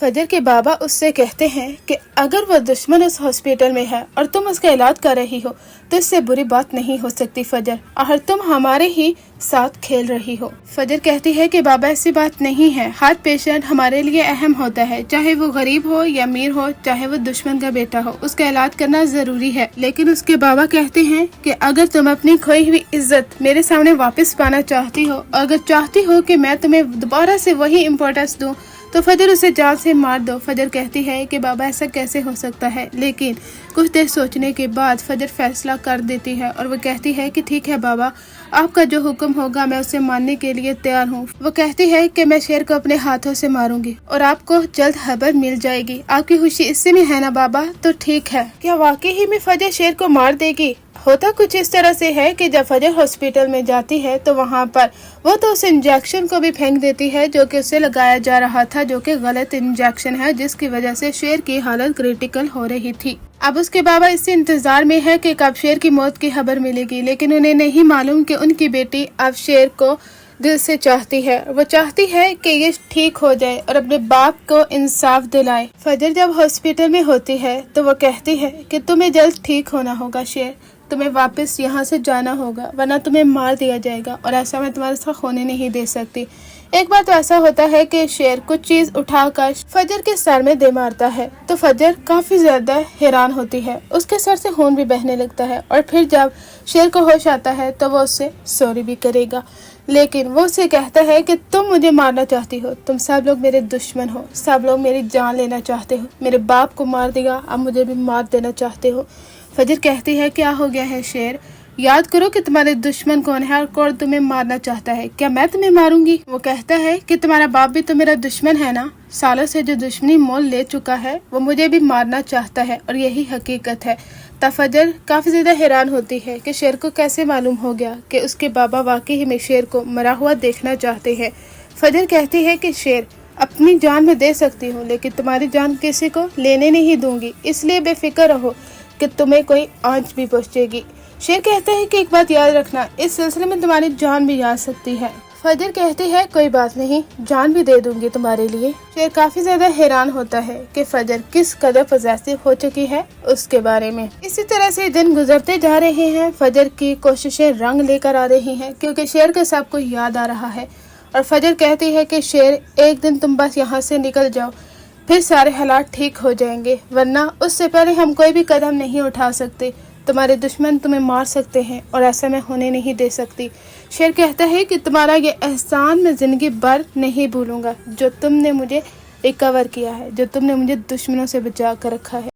فجر کے بابا اس سے کہتے ہیں کہ اگر وہ دشمن اس ہاسپٹل میں ہے اور تم اس کا علاج کر رہی ہو تو اس سے بری بات نہیں ہو سکتی فجر، اور تم ہمارے ہی ساتھ کھیل رہی ہو۔ فجر کہتی ہے کہ بابا ایسی بات نہیں ہے، ہر پیشنٹ ہمارے لیے اہم ہوتا ہے، چاہے وہ غریب ہو یا امیر ہو، چاہے وہ دشمن کا بیٹا ہو، اس کا علاج کرنا ضروری ہے۔ لیکن اس کے بابا کہتے ہیں کہ اگر تم اپنی کھوئی ہوئی عزت میرے سامنے واپس پانا چاہتی ہو، اگر چاہتی ہو کہ میں تمہیں دوبارہ سے وہی امپورٹنس دوں تو فجر اسے جان سے مار دو۔ فجر کہتی ہے کہ بابا ایسا کیسے ہو سکتا ہے، لیکن کچھ دیر سوچنے کے بعد فجر فیصلہ کر دیتی ہے اور وہ کہتی ہے کہ ٹھیک ہے بابا، آپ کا جو حکم ہوگا میں اسے ماننے کے لیے تیار ہوں۔ وہ کہتی ہے کہ میں شیر کو اپنے ہاتھوں سے ماروں گی اور آپ کو جلد خبر مل جائے گی، آپ کی خوشی اس سے میں ہے نا بابا؟ تو ٹھیک ہے۔ کیا واقعی ہی میں فجر شیر کو مار دے گی؟ ہوتا کچھ اس طرح سے ہے کہ جب فجر ہاسپٹل میں جاتی ہے تو وہاں پر وہ تو اس انجیکشن کو بھی پھینک دیتی ہے جو کہ اسے لگایا جا رہا تھا، جو کہ غلط انجیکشن ہے، جس کی وجہ سے شیر کی حالت کریٹیکل ہو رہی تھی۔ اب اس کے بابا اس انتظار میں ہے کہ کب شیر کی موت کی خبر ملے گی، لیکن انہیں نہیں معلوم کہ ان کی بیٹی اب شیر کو دل سے چاہتی ہے۔ وہ چاہتی ہے کہ یہ ٹھیک ہو جائے اور اپنے باپ کو انصاف دلائے۔ فجر جب ہاسپٹل میں ہوتی ہے تو وہ کہتی ہے کہ تمہیں جلد ٹھیک ہونا ہوگا شیر، تمہیں واپس یہاں سے جانا ہوگا ورنہ تمہیں مار دیا جائے گا، اور ایسا میں تمہارے ساتھ ہونے نہیں دے سکتی۔ ایک بار تو ایسا ہوتا ہے کہ شیر کچھ چیز اٹھا کر فجر کے سر میں دے مارتا ہے تو فجر کافی زیادہ حیران ہوتی ہے، اس کے سر سے خون بھی بہنے لگتا ہے، اور پھر جب شیر کو ہوش آتا ہے تو وہ اس سے سوری بھی کرے گا، لیکن وہ اسے کہتا ہے کہ تم مجھے مارنا چاہتی ہو، تم سب لوگ میرے دشمن ہو، سب لوگ میری جان لینا چاہتے ہو، میرے باپ کو مار دیا، اب مجھے بھی مار دینا چاہتے ہو۔ فجر کہتی ہے کیا ہو گیا ہے شیر، یاد کرو کہ تمہارے دشمن کون ہے اور کون تمہیں مارنا چاہتا ہے، کیا میں تمہیں ماروں گی؟ وہ کہتا ہے کہ تمہارا باپ بھی تو میرا دشمن ہے نا، سالوں سے جو دشمنی مول لے چکا ہے وہ مجھے بھی مارنا چاہتا ہے، اور یہی حقیقت ہے۔ تب فجر کافی زیادہ حیران ہوتی ہے کہ شیر کو کیسے معلوم ہو گیا کہ اس کے بابا واقعی میں شیر کو مرا ہوا دیکھنا چاہتے ہیں۔ فجر کہتی ہے کہ شیر، اپنی جان میں دے سکتی ہوں لیکن تمہاری جان کسی کو لینے نہیں دوں گی، اس لیے بے فکر رہو کہ تمہیں کوئی آنچ بھی پہنچے گی۔ شیر کہتا ہے کہ ایک بات یاد رکھنا، اس سلسلے میں تمہاری جان بھی جا سکتی ہے۔ فجر کہتی ہے کوئی بات نہیں، جان بھی دے دوں گی تمہارے لیے۔ شیر کافی زیادہ حیران ہوتا ہے کہ فجر کس قدر پوزیسو ہو چکی ہے اس کے بارے میں۔ اسی طرح سے دن گزرتے جا رہے ہیں، فجر کی کوششیں رنگ لے کر آ رہی ہیں کیونکہ شیر کا سب کو یاد آ رہا ہے، اور فجر کہتی ہے کہ شیر، ایک دن تم بس یہاں سے نکل جاؤ، پھر سارے حالات ٹھیک ہو جائیں گے، ورنہ اس سے پہلے ہم کوئی بھی قدم نہیں اٹھا سکتے، تمہارے دشمن تمہیں مار سکتے ہیں اور ایسا میں ہونے نہیں دے سکتی۔ شیر کہتا ہے کہ تمہارا یہ احسان میں زندگی بھر نہیں بھولوں گا، جو تم نے مجھے ریکور کیا ہے، جو تم نے مجھے دشمنوں سے بچا کر رکھا ہے۔